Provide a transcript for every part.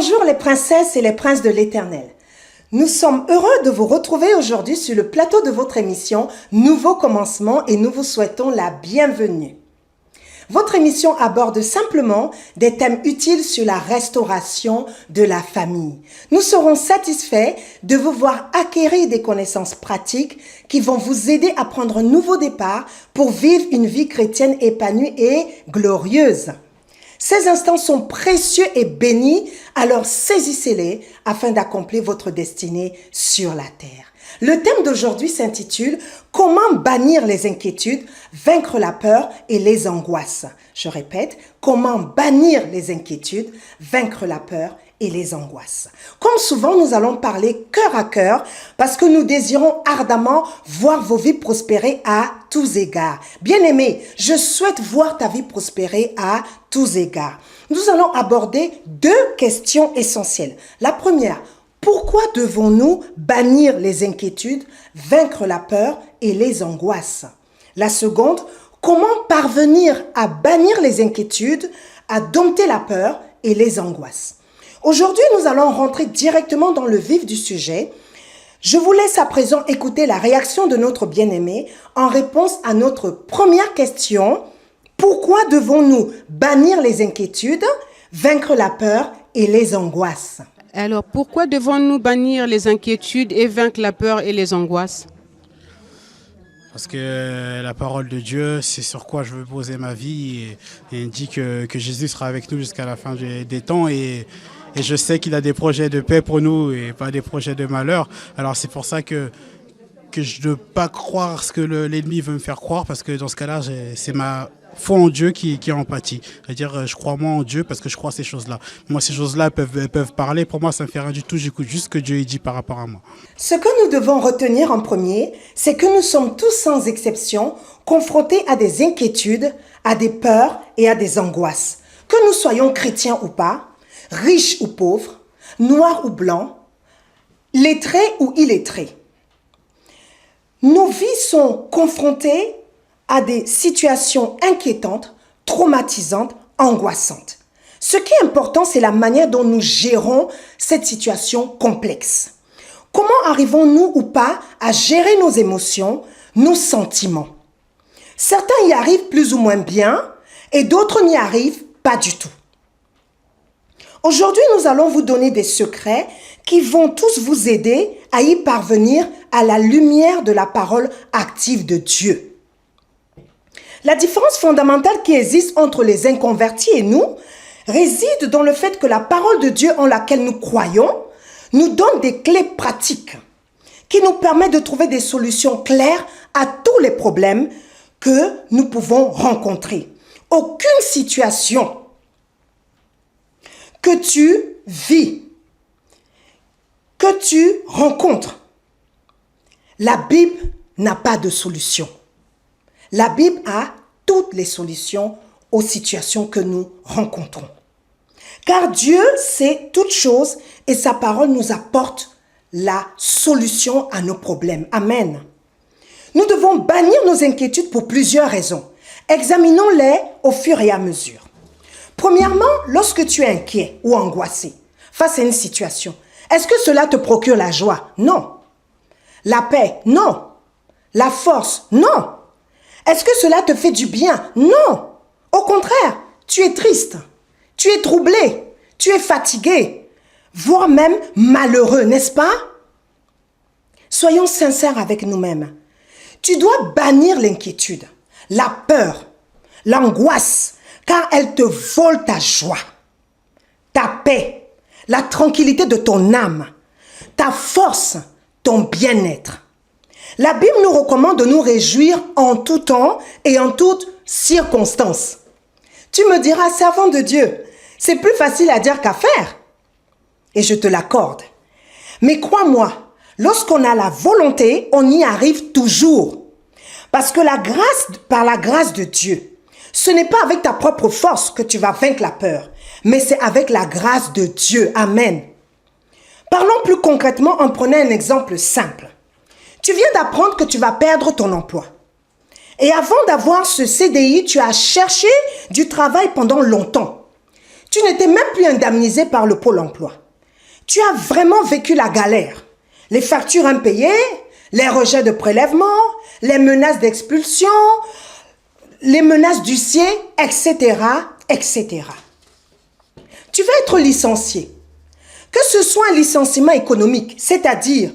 Bonjour les princesses et les princes de l'Éternel. Nous sommes heureux de vous retrouver aujourd'hui sur le plateau de votre émission Nouveau Commencement et nous vous souhaitons la bienvenue. Votre émission aborde simplement des thèmes utiles sur la restauration de la famille. Nous serons satisfaits de vous voir acquérir des connaissances pratiques qui vont vous aider à prendre un nouveau départ pour vivre une vie chrétienne épanouie et glorieuse. Ces instants sont précieux et bénis, alors saisissez-les afin d'accomplir votre destinée sur la terre. Le thème d'aujourd'hui s'intitule « Comment bannir les inquiétudes, vaincre la peur et les angoisses ». Je répète, « Comment bannir les inquiétudes, vaincre la peur et les angoisses ». Comme souvent, nous allons parler cœur à cœur parce que nous désirons ardemment voir vos vies prospérer à tous égards. Bien-aimé, je souhaite voir ta vie prospérer à tous égards. Nous allons aborder deux questions essentielles. La première, pourquoi devons-nous bannir les inquiétudes, vaincre la peur et les angoisses? La seconde, comment parvenir à bannir les inquiétudes, à dompter la peur et les angoisses? Aujourd'hui, nous allons rentrer directement dans le vif du sujet. Je vous laisse à présent écouter la réaction de notre bien-aimé en réponse à notre première question. Pourquoi devons-nous bannir les inquiétudes, vaincre la peur et les angoisses? Alors, pourquoi devons-nous bannir les inquiétudes et vaincre la peur et les angoisses? Parce que la parole de Dieu, c'est sur quoi je veux poser ma vie. Et il dit que Jésus sera avec nous jusqu'à la fin des temps. Et je sais qu'il a des projets de paix pour nous et pas des projets de malheur. Alors c'est pour ça que je ne veux pas croire ce que l'ennemi veut me faire croire. Parce que dans ce cas-là, c'est ma foi en Dieu qui en pâtit. C'est-à-dire, je crois moi en Dieu parce que je crois à ces choses-là. Moi, ces choses-là peuvent parler. Pour moi, ça ne me fait rien du tout. J'écoute juste ce que Dieu dit par rapport à moi. Ce que nous devons retenir en premier, c'est que nous sommes tous sans exception confrontés à des inquiétudes, à des peurs et à des angoisses. Que nous soyons chrétiens ou pas, riches ou pauvres, noirs ou blancs, lettrés ou illettrés. Nos vies sont confrontées à des situations inquiétantes, traumatisantes, angoissantes. Ce qui est important, c'est la manière dont nous gérons cette situation complexe. Comment arrivons-nous ou pas à gérer nos émotions, nos sentiments? Certains y arrivent plus ou moins bien et d'autres n'y arrivent pas du tout. Aujourd'hui, nous allons vous donner des secrets qui vont tous vous aider à y parvenir à la lumière de la parole active de Dieu. La différence fondamentale qui existe entre les inconvertis et nous réside dans le fait que la parole de Dieu en laquelle nous croyons nous donne des clés pratiques qui nous permettent de trouver des solutions claires à tous les problèmes que nous pouvons rencontrer. Aucune situation que tu vis, que tu rencontres, la Bible n'a pas de solution. La Bible a toutes les solutions aux situations que nous rencontrons. Car Dieu sait toutes choses et sa parole nous apporte la solution à nos problèmes. Amen. Nous devons bannir nos inquiétudes pour plusieurs raisons. Examinons-les au fur et à mesure. Premièrement, lorsque tu es inquiet ou angoissé face à une situation, est-ce que cela te procure la joie? Non. La paix? Non. La force? Non. Est-ce que cela te fait du bien? Non. Au contraire, tu es triste, tu es troublé, tu es fatigué, voire même malheureux, n'est-ce pas? Soyons sincères avec nous-mêmes. Tu dois bannir l'inquiétude, la peur, l'angoisse, car elle te vole ta joie, ta paix, la tranquillité de ton âme, ta force, ton bien-être. La Bible nous recommande de nous réjouir en tout temps et en toutes circonstances. Tu me diras, servant de Dieu, c'est plus facile à dire qu'à faire. Et je te l'accorde. Mais crois-moi, lorsqu'on a la volonté, on y arrive toujours. Parce que par la grâce de Dieu, ce n'est pas avec ta propre force que tu vas vaincre la peur, mais c'est avec la grâce de Dieu. Amen. Parlons plus concrètement en prenant un exemple simple. Tu viens d'apprendre que tu vas perdre ton emploi. Et avant d'avoir ce CDI, tu as cherché du travail pendant longtemps. Tu n'étais même plus indemnisé par le Pôle emploi. Tu as vraiment vécu la galère. Les factures impayées, les rejets de prélèvement, les menaces d'expulsion, les menaces d'huissier, etc., etc. Tu vas être licencié. Que ce soit un licenciement économique, c'est-à-dire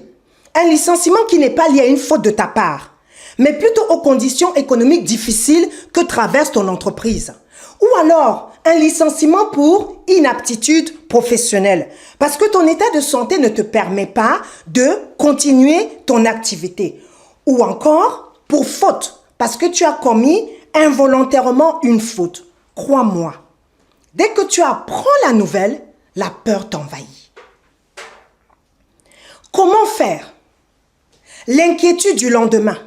un licenciement qui n'est pas lié à une faute de ta part, mais plutôt aux conditions économiques difficiles que traverse ton entreprise. Ou alors, un licenciement pour inaptitude professionnelle, parce que ton état de santé ne te permet pas de continuer ton activité. Ou encore, pour faute, parce que tu as commis involontairement une faute. Crois-moi, dès que tu apprends la nouvelle, la peur t'envahit. Comment faire? L'inquiétude du lendemain,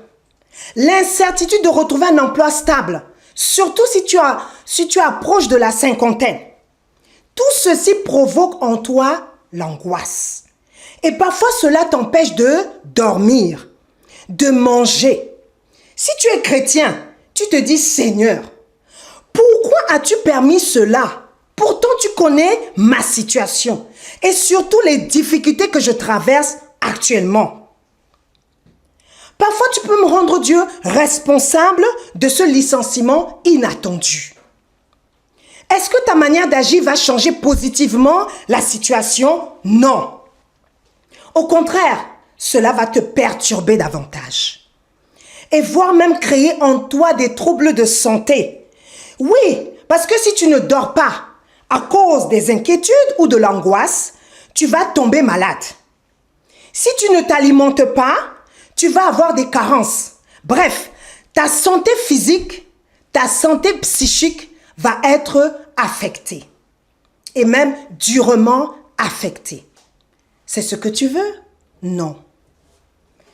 l'incertitude de retrouver un emploi stable, surtout si tu approches de la cinquantaine. Tout ceci provoque en toi l'angoisse. Et parfois, cela t'empêche de dormir, de manger. Si tu es chrétien, tu te dis, Seigneur, pourquoi as-tu permis cela? Pourtant, tu connais ma situation et surtout les difficultés que je traverse actuellement. Parfois, tu peux me rendre Dieu responsable de ce licenciement inattendu. Est-ce que ta manière d'agir va changer positivement la situation? Non. Au contraire, cela va te perturber davantage. Et voire même créer en toi des troubles de santé. Oui, parce que si tu ne dors pas à cause des inquiétudes ou de l'angoisse, tu vas tomber malade. Si tu ne t'alimentes pas, tu vas avoir des carences. Bref, ta santé physique, ta santé psychique va être affectée. Et même durement affectée. C'est ce que tu veux? Non.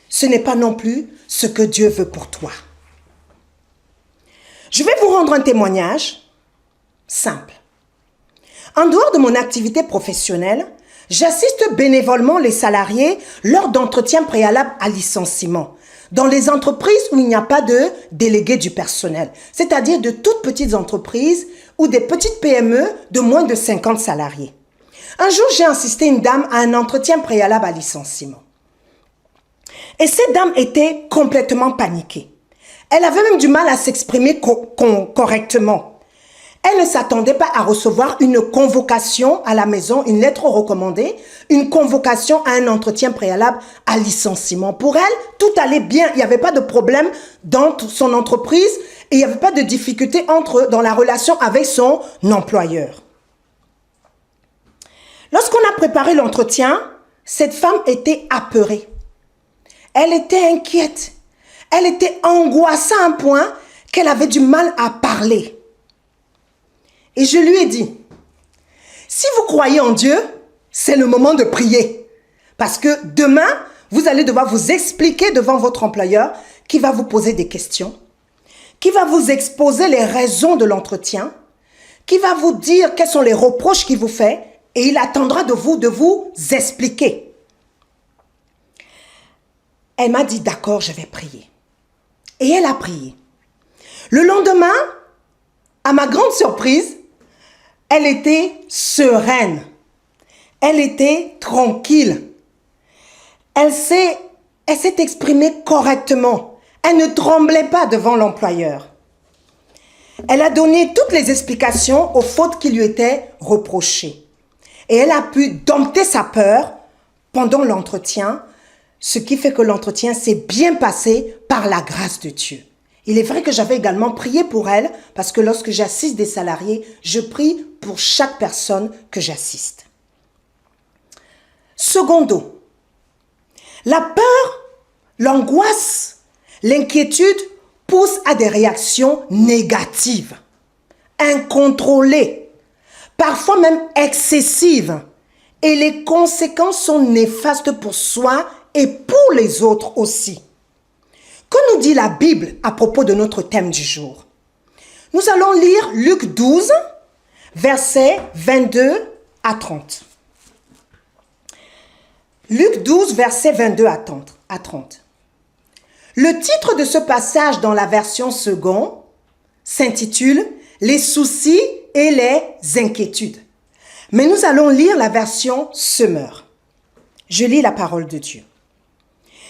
Ce n'est pas non plus ce que Dieu veut pour toi. Je vais vous rendre un témoignage simple. En dehors de mon activité professionnelle, j'assiste bénévolement les salariés lors d'entretiens préalables à licenciement dans les entreprises où il n'y a pas de délégué du personnel, c'est-à-dire de toutes petites entreprises ou des petites PME de moins de 50 salariés. Un jour, j'ai assisté une dame à un entretien préalable à licenciement. Et cette dame était complètement paniquée. Elle avait même du mal à s'exprimer correctement. Elle ne s'attendait pas à recevoir une convocation à la maison, une lettre recommandée, une convocation à un entretien préalable à licenciement. Pour elle, tout allait bien. Il n'y avait pas de problème dans son entreprise et il n'y avait pas de difficulté dans la relation avec son employeur. Lorsqu'on a préparé l'entretien, cette femme était apeurée. Elle était inquiète. Elle était angoissée à un point qu'elle avait du mal à parler. Et je lui ai dit, si vous croyez en Dieu, c'est le moment de prier. Parce que demain, vous allez devoir vous expliquer devant votre employeur qui va vous poser des questions, qui va vous exposer les raisons de l'entretien, qui va vous dire quels sont les reproches qu'il vous fait et il attendra de vous expliquer. Elle m'a dit, d'accord, je vais prier. Et elle a prié. Le lendemain, à ma grande surprise, elle était sereine. Elle était tranquille. Elle s'est exprimée correctement. Elle ne tremblait pas devant l'employeur. Elle a donné toutes les explications aux fautes qui lui étaient reprochées. Et elle a pu dompter sa peur pendant l'entretien, ce qui fait que l'entretien s'est bien passé par la grâce de Dieu. Il est vrai que j'avais également prié pour elle, parce que lorsque j'assiste des salariés, je prie pour chaque personne que j'assiste. Secondo, la peur, l'angoisse, l'inquiétude poussent à des réactions négatives, incontrôlées, parfois même excessives. Et les conséquences sont néfastes pour soi et pour les autres aussi. Que nous dit la Bible à propos de notre thème du jour? Nous allons lire Luc 12, versets 22 à 30. Luc 12, versets 22 à 30. Le titre de ce passage dans la version seconde s'intitule « Les soucis et les inquiétudes ». Mais nous allons lire la version Semeur. Je lis la parole de Dieu.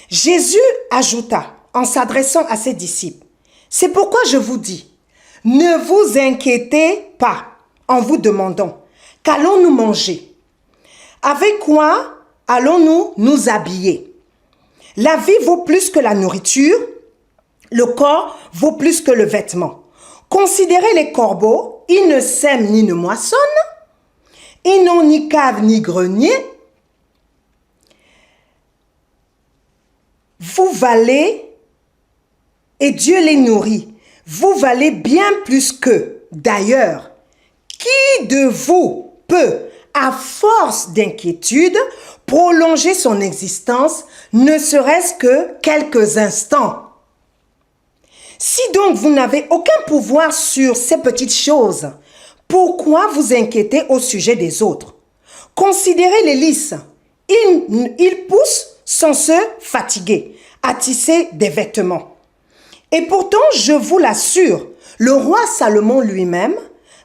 Jésus ajouta en s'adressant à ses disciples, « C'est pourquoi je vous dis, ne vous inquiétez pas en vous demandant, qu'allons-nous manger? Avec quoi allons-nous nous habiller? La vie vaut plus que la nourriture, le corps vaut plus que le vêtement. Considérez les corbeaux, ils ne sèment ni ne moissonnent, ils n'ont ni cave ni grenier. Vous valez, et Dieu les nourrit, vous valez bien plus qu'eux. D'ailleurs, qui de vous peut, à force d'inquiétude, prolonger son existence, ne serait-ce que quelques instants? Si donc vous n'avez aucun pouvoir sur ces petites choses, pourquoi vous inquiétez au sujet des autres? Considérez les lys. Ils poussent sans se fatiguer à tisser des vêtements. Et pourtant, je vous l'assure, le roi Salomon lui-même,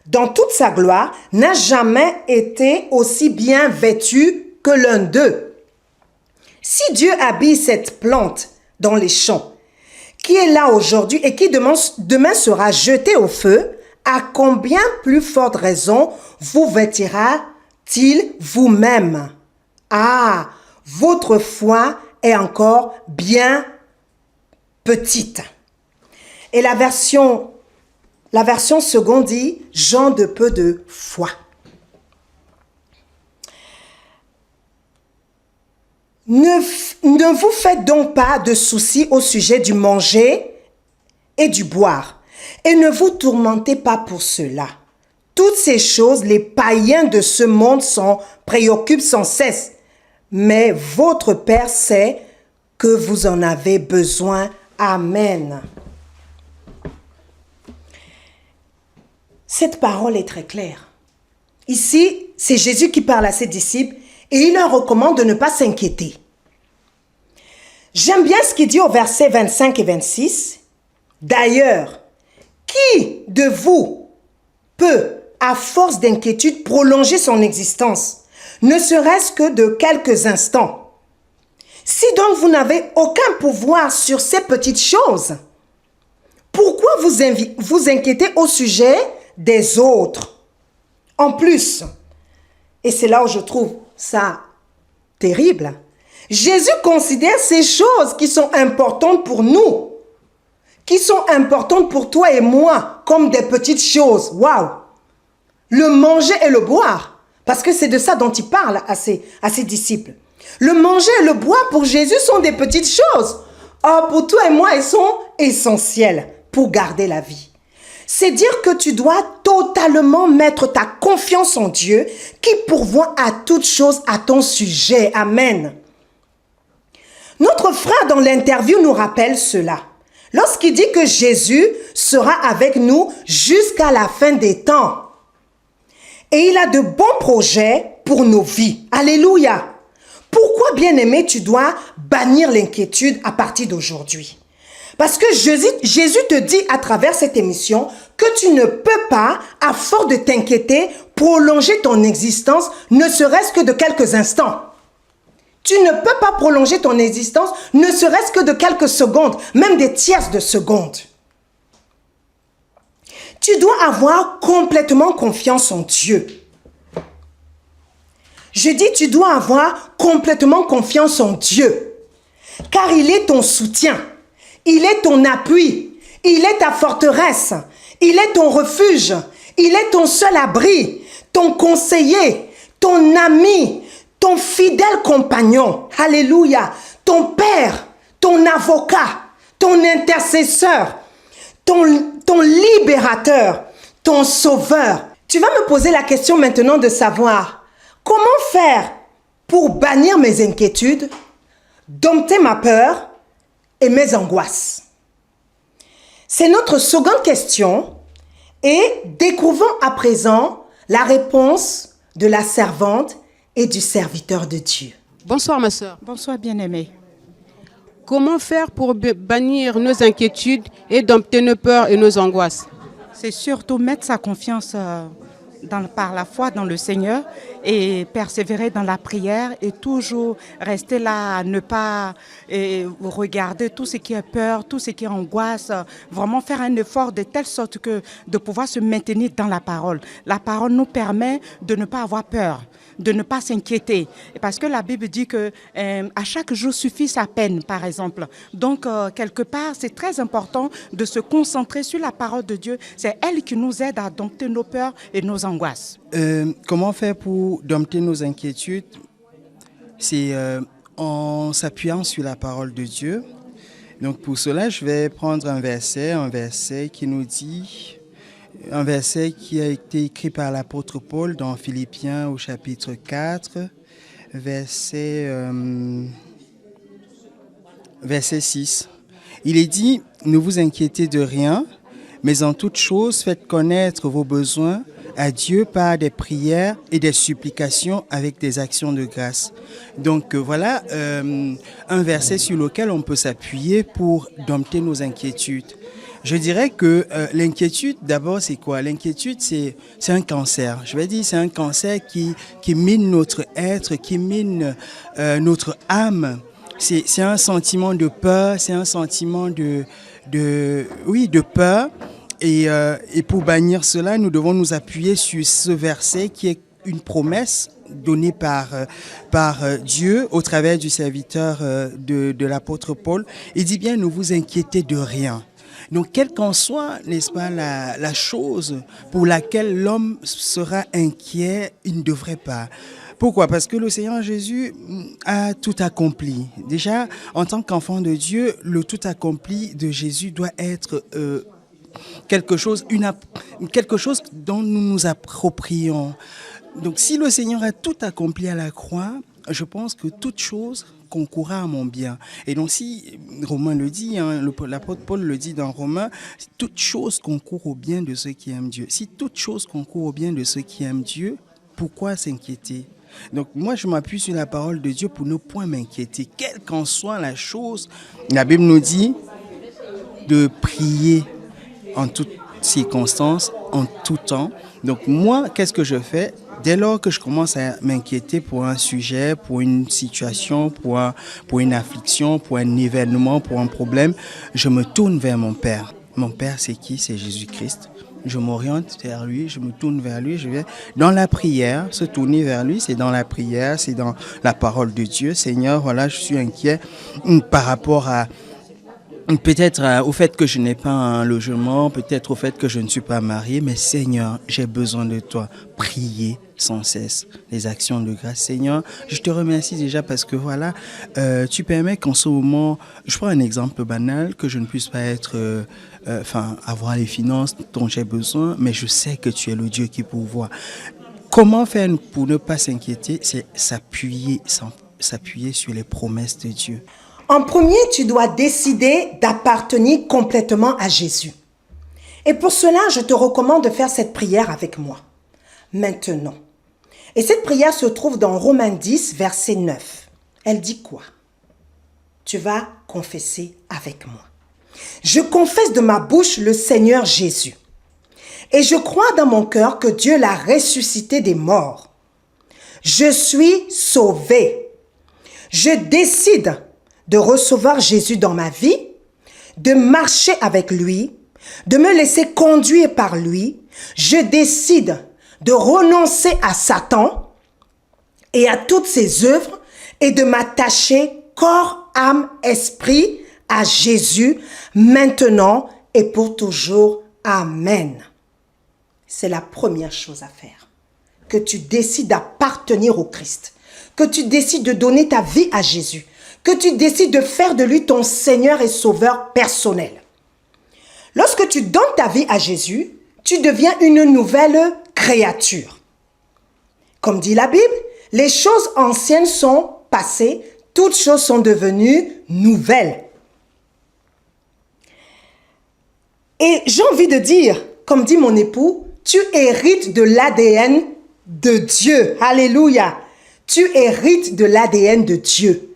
dans toute sa gloire, n'a jamais été aussi bien vêtu que l'un d'eux. Si Dieu habille cette plante dans les champs, qui est là aujourd'hui et qui demain sera jetée au feu, à combien plus forte raison vous vêtira-t-il vous-même? Ah, votre foi est encore bien petite. Et la version seconde dit « gens de peu de foi ». Ne vous faites donc pas de soucis au sujet du manger et du boire, et ne vous tourmentez pas pour cela. Toutes ces choses, les païens de ce monde s'en préoccupent sans cesse, mais votre Père sait que vous en avez besoin. Amen. Cette parole est très claire. Ici, c'est Jésus qui parle à ses disciples et il leur recommande de ne pas s'inquiéter. J'aime bien ce qu'il dit au verset 25 et 26. D'ailleurs, qui de vous peut, à force d'inquiétude, prolonger son existence, ne serait-ce que de quelques instants? Si donc vous n'avez aucun pouvoir sur ces petites choses, pourquoi vous inquiétez au sujet des autres? En plus, et c'est là où je trouve ça terrible, Jésus considère ces choses qui sont importantes pour nous, qui sont importantes pour toi et moi, comme des petites choses. Waouh! Le manger et le boire, parce que c'est de ça dont il parle à ses disciples. Le manger et le boire pour Jésus sont des petites choses. Or, pour toi et moi, elles sont essentielles pour garder la vie. C'est dire que tu dois totalement mettre ta confiance en Dieu qui pourvoit à toutes choses à ton sujet. Amen. Notre frère dans l'interview nous rappelle cela. Lorsqu'il dit que Jésus sera avec nous jusqu'à la fin des temps. Et il a de bons projets pour nos vies. Alléluia. Pourquoi, bien-aimé, tu dois bannir l'inquiétude à partir d'aujourd'hui? Parce que Jésus te dit à travers cette émission que tu ne peux pas, à force de t'inquiéter, prolonger ton existence, ne serait-ce que de quelques instants. Tu ne peux pas prolonger ton existence, ne serait-ce que de quelques secondes, même des tierces de secondes. Tu dois avoir complètement confiance en Dieu. Je dis, tu dois avoir complètement confiance en Dieu, car il est ton soutien, il est ton appui, il est ta forteresse, il est ton refuge, il est ton seul abri, ton conseiller, ton ami, ton fidèle compagnon, alléluia, ton père, ton avocat, ton intercesseur, ton libérateur, ton sauveur. Tu vas me poser la question maintenant de savoir comment faire pour bannir mes inquiétudes, dompter ma peur et mes angoisses. C'est notre seconde question et découvrons à présent la réponse de la servante et du serviteur de Dieu. Bonsoir ma sœur. Bonsoir bien-aimé. Comment faire pour bannir nos inquiétudes et dompter nos peurs et nos angoisses? C'est surtout mettre sa confiance par la foi dans le Seigneur et persévérer dans la prière et toujours rester là, à ne pas regarder tout ce qui est peur, tout ce qui est angoisse, vraiment faire un effort de telle sorte que de pouvoir se maintenir dans la parole. La parole nous permet de ne pas avoir peur, de ne pas s'inquiéter. Parce que la Bible dit que à chaque jour suffit sa peine, par exemple. Donc, quelque part, c'est très important de se concentrer sur la parole de Dieu. C'est elle qui nous aide à dompter nos peurs et nos angoisses. Comment faire pour dompter nos inquiétudes? C'est en s'appuyant sur la parole de Dieu. Donc, pour cela, je vais prendre un verset qui nous dit... Un verset qui a été écrit par l'apôtre Paul dans Philippiens au chapitre 4, verset 6. Il est dit, « Ne vous inquiétez de rien, mais en toute chose, faites connaître vos besoins à Dieu par des prières et des supplications avec des actions de grâce. » Donc voilà un verset sur lequel on peut s'appuyer pour dompter nos inquiétudes. Je dirais que l'inquiétude, d'abord, c'est quoi? L'inquiétude, c'est un cancer. Je vais dire, c'est un cancer qui mine notre être, qui mine notre âme. C'est un sentiment de peur, c'est un sentiment de peur. Et pour bannir cela, nous devons nous appuyer sur ce verset qui est une promesse donnée par Dieu au travers du serviteur de l'apôtre Paul. Il dit bien, ne vous inquiétez de rien. Donc, quelle qu'en soit, n'est-ce pas, la chose pour laquelle l'homme sera inquiet, il ne devrait pas. Pourquoi? Parce que le Seigneur Jésus a tout accompli. Déjà, en tant qu'enfant de Dieu, le tout accompli de Jésus doit être quelque chose dont nous nous approprions. Donc, si le Seigneur a tout accompli à la croix, je pense que toute chose concourra à mon bien. Et donc, si Romain le dit, l'apôtre Paul le dit dans Romains, toute chose concourt au bien de ceux qui aiment Dieu. Si toute chose concourt au bien de ceux qui aiment Dieu, pourquoi s'inquiéter? Donc, moi, je m'appuie sur la parole de Dieu pour ne point m'inquiéter. Quelle qu'en soit la chose, la Bible nous dit de prier en toutes circonstances, en tout temps. Donc, moi, qu'est-ce que je fais? Dès lors que je commence à m'inquiéter pour un sujet, pour une situation, pour une affliction, pour un événement, pour un problème, je me tourne vers mon Père. Mon Père, c'est qui? C'est Jésus-Christ. Je m'oriente vers lui, je me tourne vers lui, je vais dans la prière. Se tourner vers lui, c'est dans la prière, c'est dans la parole de Dieu. Seigneur, voilà, je suis inquiet par rapport à peut-être au fait que je n'ai pas un logement, peut-être au fait que je ne suis pas marié, mais Seigneur, j'ai besoin de toi. Prier sans cesse, les actions de grâce. Seigneur, je te remercie déjà parce que voilà, tu permets qu'en ce moment, je prends un exemple banal, que je ne puisse pas avoir les finances dont j'ai besoin, mais je sais que tu es le Dieu qui pourvoit. Comment faire pour ne pas s'inquiéter? C'est s'appuyer sur les promesses de Dieu. En premier, tu dois décider d'appartenir complètement à Jésus. Et pour cela, je te recommande de faire cette prière avec moi. Maintenant. Et cette prière se trouve dans Romains 10, verset 9. Elle dit quoi? Tu vas confesser avec moi. Je confesse de ma bouche le Seigneur Jésus. Et je crois dans mon cœur que Dieu l'a ressuscité des morts. Je suis sauvé. Je décide de recevoir Jésus dans ma vie, de marcher avec lui, de me laisser conduire par lui. Je décide de renoncer à Satan et à toutes ses œuvres et de m'attacher corps, âme, esprit à Jésus maintenant et pour toujours. Amen. C'est la première chose à faire. Que tu décides d'appartenir au Christ, que tu décides de donner ta vie à Jésus, que tu décides de faire de lui ton Seigneur et Sauveur personnel. Lorsque tu donnes ta vie à Jésus, tu deviens une nouvelle créature. Comme dit la Bible, les choses anciennes sont passées, toutes choses sont devenues nouvelles. Et j'ai envie de dire, comme dit mon époux, tu hérites de l'ADN de Dieu. Alléluia. Tu hérites de l'ADN de Dieu.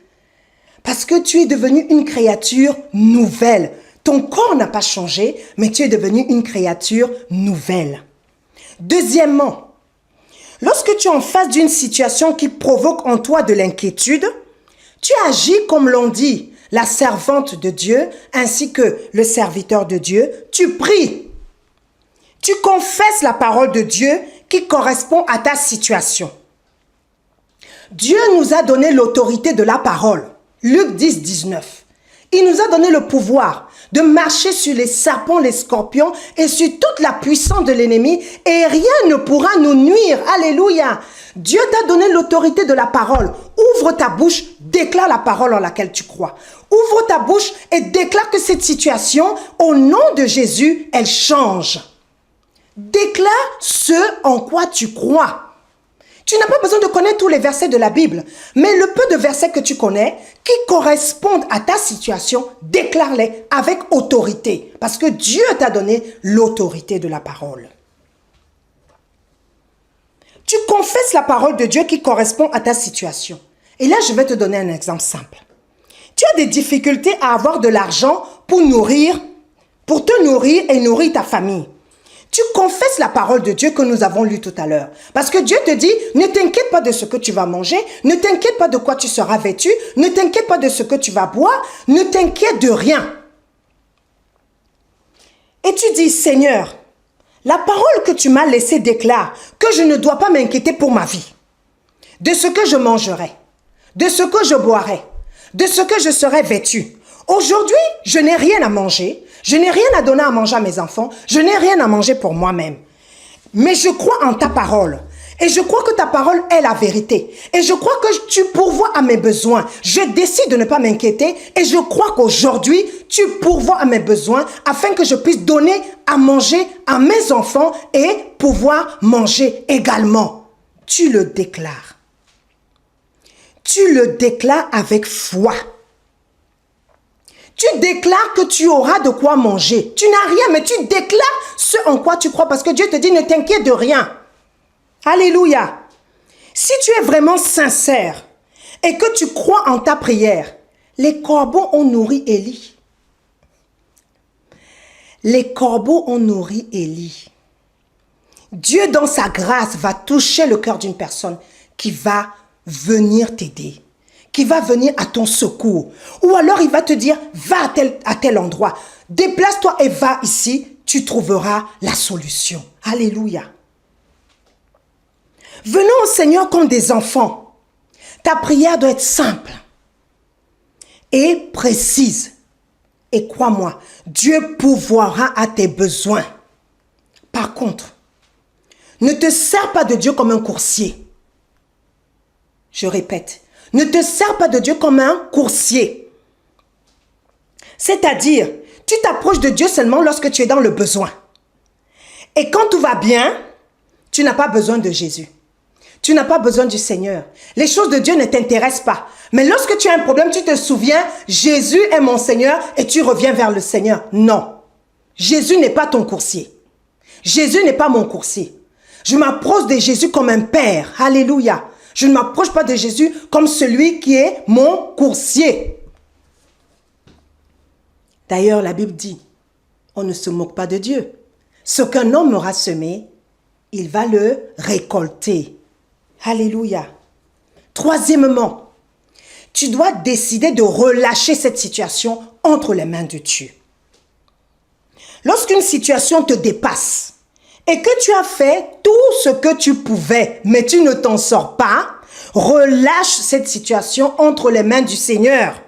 Parce que tu es devenu une créature nouvelle. Ton corps n'a pas changé, mais tu es devenu une créature nouvelle. Deuxièmement, Lorsque tu es en face d'une situation qui provoque en toi de l'inquiétude, tu agis comme l'ont dit la servante de Dieu ainsi que le serviteur de Dieu. Tu pries. Tu confesses la parole de Dieu qui correspond à ta situation. Dieu nous a donné l'autorité de la parole. Luc 10, 19. Il nous a donné le pouvoir de marcher sur les serpents, les scorpions et sur toute la puissance de l'ennemi et rien ne pourra nous nuire. Alléluia. Dieu t'a donné l'autorité de la parole. Ouvre ta bouche, déclare la parole en laquelle tu crois. Ouvre ta bouche et déclare que cette situation, au nom de Jésus, elle change. Déclare ce en quoi tu crois. Tu n'as pas besoin de connaître tous les versets de la Bible, mais le peu de versets que tu connais, qui correspondent à ta situation, déclare-les avec autorité, parce que Dieu t'a donné l'autorité de la parole. Tu confesses la parole de Dieu qui correspond à ta situation. Et là, je vais te donner un exemple simple. Tu as des difficultés à avoir de l'argent pour te nourrir et nourrir ta famille. Tu confesses la parole de Dieu que nous avons lue tout à l'heure. Parce que Dieu te dit, ne t'inquiète pas de ce que tu vas manger, ne t'inquiète pas de quoi tu seras vêtu, ne t'inquiète pas de ce que tu vas boire, ne t'inquiète de rien. Et tu dis, Seigneur, la parole que tu m'as laissée déclare que je ne dois pas m'inquiéter pour ma vie, de ce que je mangerai, de ce que je boirai, de ce que je serai vêtu. Aujourd'hui, je n'ai rien à manger, je n'ai rien à donner à manger à mes enfants, je n'ai rien à manger pour moi-même. Mais je crois en ta parole. Et je crois que ta parole est la vérité. Et je crois que tu pourvois à mes besoins. Je décide de ne pas m'inquiéter. Et je crois qu'aujourd'hui, tu pourvois à mes besoins afin que je puisse donner à manger à mes enfants et pouvoir manger également. Tu le déclares. Tu le déclares avec foi. Tu déclares que tu auras de quoi manger. Tu n'as rien, mais tu déclares ce en quoi tu crois parce que Dieu te dit ne t'inquiète de rien. Alléluia. Si tu es vraiment sincère et que tu crois en ta prière, les corbeaux ont nourri Élie. Les corbeaux ont nourri Élie. Dieu, dans sa grâce, va toucher le cœur d'une personne qui va venir t'aider, qui va venir à ton secours. Ou alors il va te dire, va à tel endroit, déplace-toi et va ici, tu trouveras la solution. Alléluia. Venons au Seigneur comme des enfants. Ta prière doit être simple et précise. Et crois-moi, Dieu pourvoira à tes besoins. Par contre, ne te sers pas de Dieu comme un coursier. Je répète, ne te sers pas de Dieu comme un coursier. C'est-à-dire, tu t'approches de Dieu seulement lorsque tu es dans le besoin. Et quand tout va bien, tu n'as pas besoin de Jésus. Tu n'as pas besoin du Seigneur. Les choses de Dieu ne t'intéressent pas. Mais lorsque tu as un problème, tu te souviens, Jésus est mon Seigneur et tu reviens vers le Seigneur. Non. Jésus n'est pas ton coursier. Jésus n'est pas mon coursier. Je m'approche de Jésus comme un père. Alléluia. Je ne m'approche pas de Jésus comme celui qui est mon coursier. D'ailleurs, la Bible dit, on ne se moque pas de Dieu. Ce qu'un homme aura semé, il va le récolter. Alléluia. Troisièmement, tu dois décider de relâcher cette situation entre les mains de Dieu. Lorsqu'une situation te dépasse et que tu as fait tout ce que tu pouvais, mais tu ne t'en sors pas, relâche cette situation entre les mains du Seigneur.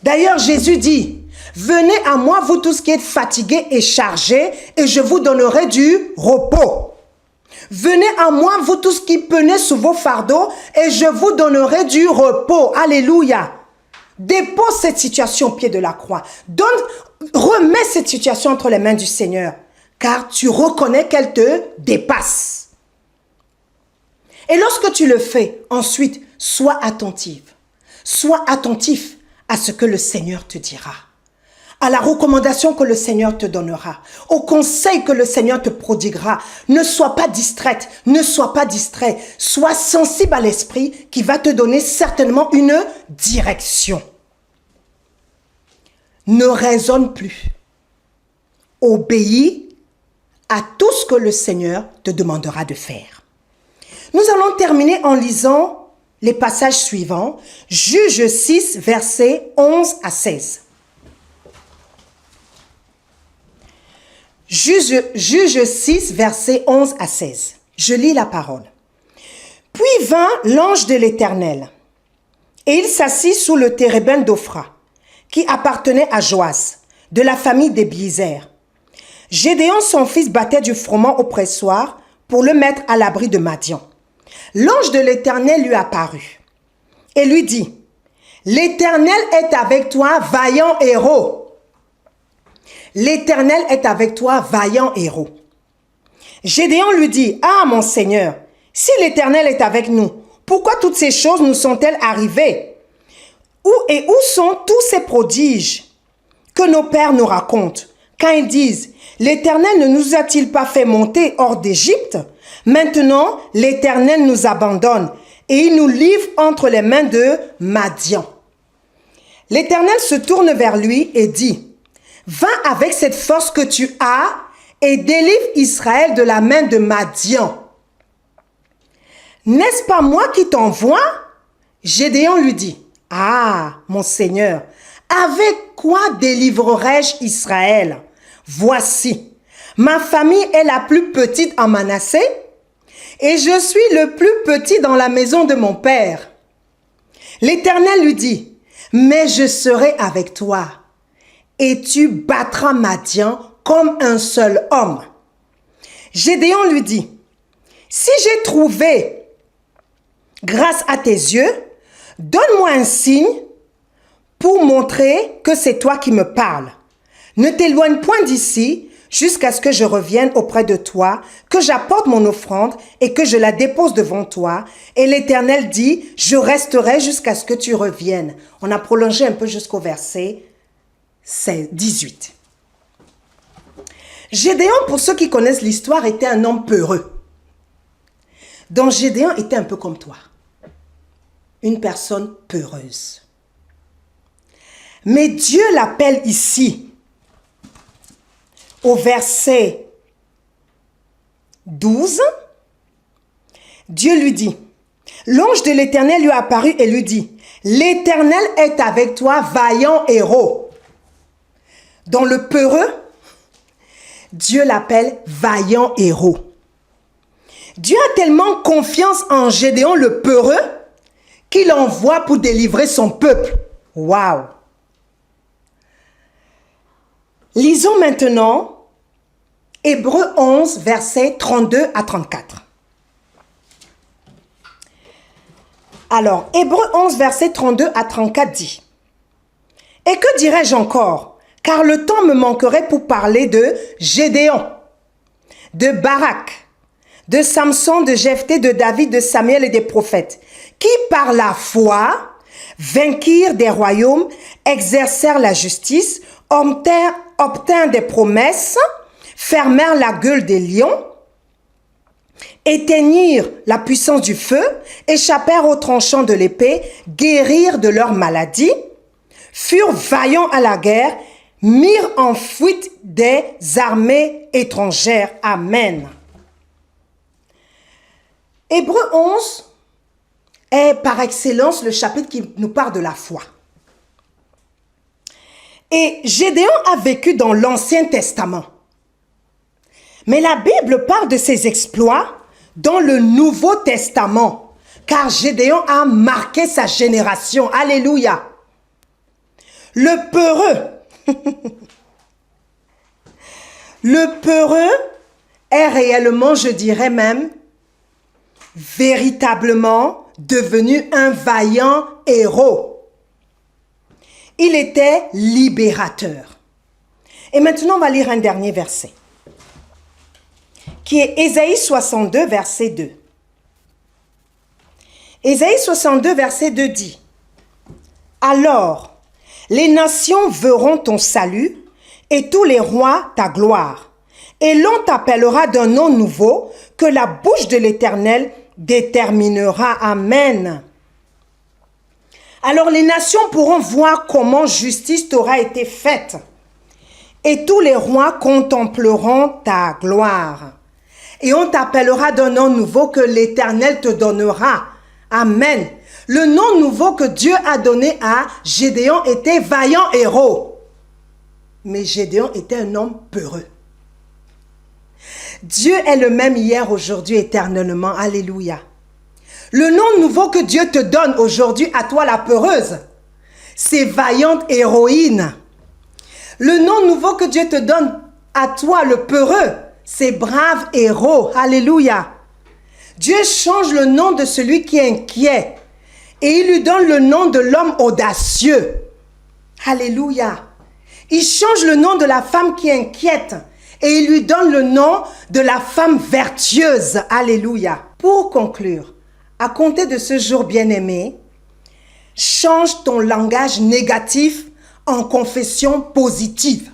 D'ailleurs, Jésus dit, « Venez à moi, vous tous qui êtes fatigués et chargés, et je vous donnerai du repos. » Venez à moi, vous tous qui peinez sous vos fardeaux, et je vous donnerai du repos. Alléluia. Dépose cette situation au pied de la croix. Remets cette situation entre les mains du Seigneur, car tu reconnais qu'elle te dépasse. Et lorsque tu le fais, ensuite, sois attentive. Sois attentif à ce que le Seigneur te dira, à la recommandation que le Seigneur te donnera, au conseil que le Seigneur te prodiguera. Ne sois pas distraite, ne sois pas distrait. Sois sensible à l'Esprit qui va te donner certainement une direction. Ne raisonne plus. Obéis à tout ce que le Seigneur te demandera de faire. Nous allons terminer en lisant les passages suivants. Juge 6, versets 11 à 16. Juge 6, versets 11 à 16. Je lis la parole. Puis vint l'ange de l'Éternel, et il s'assit sous le térébinthe d'Ophra, qui appartenait à Joas, de la famille des Biézer. Gédéon, son fils, battait du froment au pressoir pour le mettre à l'abri de Madian. L'ange de l'Éternel lui apparut et lui dit, « L'Éternel est avec toi, vaillant héros. » L'Éternel est avec toi, vaillant héros. Gédéon lui dit, « Ah, mon Seigneur, si l'Éternel est avec nous, pourquoi toutes ces choses nous sont-elles arrivées? Où sont tous ces prodiges que nos pères nous racontent, quand ils disent, l'Éternel ne nous a-t-il pas fait monter hors d'Égypte? Maintenant, l'Éternel nous abandonne et il nous livre entre les mains de Madian. » L'Éternel se tourne vers lui et dit, « Va avec cette force que tu as et délivre Israël de la main de Madian. N'est-ce pas moi qui t'envoie? » Gédéon lui dit, « Ah, mon Seigneur, avec quoi délivrerai-je Israël? Voici, ma famille est la plus petite en Manassé et je suis le plus petit dans la maison de mon père. » L'Éternel lui dit, « Mais je serai avec toi et tu battras Madian comme un seul homme. » Gédéon lui dit, « Si j'ai trouvé grâce à tes yeux, donne-moi un signe pour montrer que c'est toi qui me parles. Ne t'éloigne point d'ici jusqu'à ce que je revienne auprès de toi, que j'apporte mon offrande et que je la dépose devant toi. » Et l'Éternel dit, « Je resterai jusqu'à ce que tu reviennes. » On a prolongé un peu jusqu'au verset 18. Gédéon, pour ceux qui connaissent l'histoire, était un homme peureux. Donc Gédéon était un peu comme toi, une personne peureuse. Mais Dieu l'appelle ici, au verset 12, Dieu lui dit, l'ange de l'Éternel lui apparut et lui dit, « L'Éternel est avec toi, vaillant héros. » Dans le peureux, Dieu l'appelle vaillant héros. Dieu a tellement confiance en Gédéon le peureux qu'il envoie pour délivrer son peuple. Waouh! Lisons maintenant Hébreux 11, versets 32 à 34. Alors, Hébreux 11, versets 32 à 34 dit, « Et que dirais-je encore? Car le temps me manquerait pour parler de Gédéon, de Barak, de Samson, de Jephthé, de David, de Samuel et des prophètes, qui par la foi vainquirent des royaumes, exercèrent la justice, obtinrent des promesses, fermèrent la gueule des lions, éteignirent la puissance du feu, échappèrent aux tranchants de l'épée, guérirent de leurs maladies, furent vaillants à la guerre, mirent en fuite des armées étrangères. » Amen. Hébreux 11 est par excellence le chapitre qui nous parle de la foi. Et Gédéon a vécu dans l'Ancien Testament. Mais la Bible parle de ses exploits dans le Nouveau Testament, car Gédéon a marqué sa génération. Alléluia. Le peureux, le peureux est réellement, je dirais même, véritablement devenu un vaillant héros. Il était libérateur. Et maintenant, on va lire un dernier verset, qui est Ésaïe 62, verset 2. Ésaïe 62, verset 2 dit, « Alors, les nations verront ton salut et tous les rois ta gloire. Et l'on t'appellera d'un nom nouveau que la bouche de l'Éternel déterminera. » Amen. Alors les nations pourront voir comment justice t'aura été faite. Et tous les rois contempleront ta gloire. Et on t'appellera d'un nom nouveau que l'Éternel te donnera. Amen. Le nom nouveau que Dieu a donné à Gédéon était vaillant héros. Mais Gédéon était un homme peureux. Dieu est le même hier, aujourd'hui, éternellement. Alléluia. Le nom nouveau que Dieu te donne aujourd'hui à toi, la peureuse, c'est vaillante héroïne. Le nom nouveau que Dieu te donne à toi, le peureux, c'est brave héros. Alléluia. Dieu change le nom de celui qui est inquiet et il lui donne le nom de l'homme audacieux. Alléluia. Il change le nom de la femme qui est inquiète et il lui donne le nom de la femme vertueuse. Alléluia. Pour conclure, à compter de ce jour bien-aimé, change ton langage négatif en confession positive.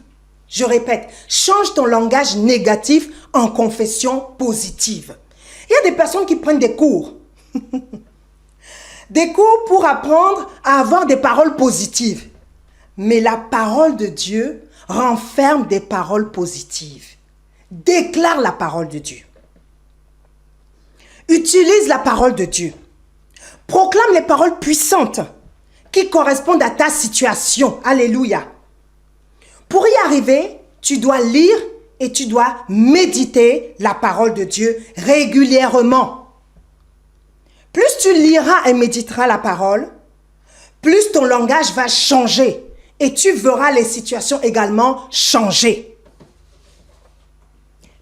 Je répète, change ton langage négatif en confession positive. Il y a des personnes qui prennent des cours. Des cours pour apprendre à avoir des paroles positives. Mais la parole de Dieu renferme des paroles positives. Déclare la parole de Dieu. Utilise la parole de Dieu. Proclame les paroles puissantes qui correspondent à ta situation. Alléluia. Pour y arriver, tu dois lire et tu dois méditer la parole de Dieu régulièrement. Plus tu liras et méditeras la parole, plus ton langage va changer et tu verras les situations également changer.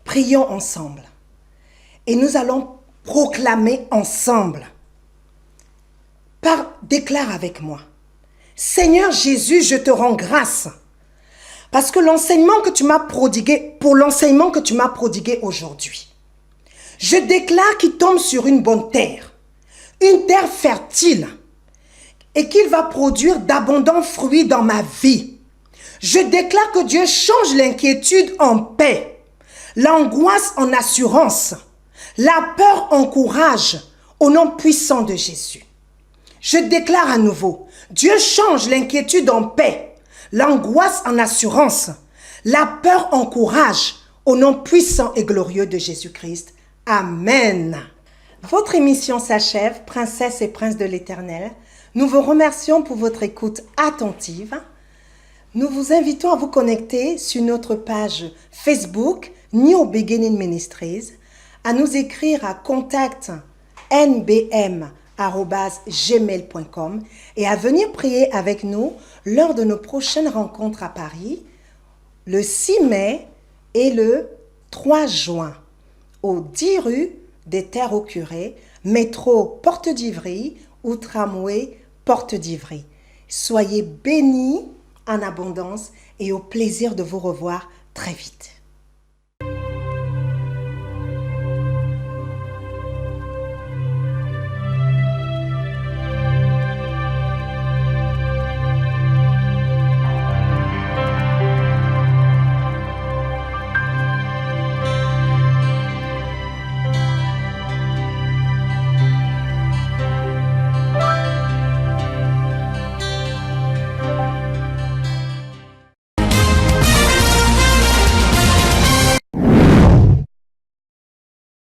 Prions ensemble et nous allons proclamer ensemble. Déclare avec moi. Seigneur Jésus, je te rends grâce parce que l'enseignement que tu m'as prodigué, pour l'enseignement que tu m'as prodigué aujourd'hui, je déclare qu'il tombe sur une bonne terre, une terre fertile, et qu'il va produire d'abondants fruits dans ma vie. Je déclare que Dieu change l'inquiétude en paix, l'angoisse en assurance, la peur en courage, au nom puissant de Jésus. Je déclare à nouveau, Dieu change l'inquiétude en paix, l'angoisse en assurance, la peur en courage, au nom puissant et glorieux de Jésus-Christ. Amen. Votre émission s'achève, Princesses et Princes de l'Éternel. Nous vous remercions pour votre écoute attentive. Nous vous invitons à vous connecter sur notre page Facebook New Beginning Ministries, à nous écrire à contact@nbm@gmail.com et à venir prier avec nous lors de nos prochaines rencontres à Paris, le 6 mai et le 3 juin, au 10 rue des Terres au Curé, métro Porte d'Ivry ou tramway Porte d'Ivry. Soyez bénis en abondance et au plaisir de vous revoir très vite.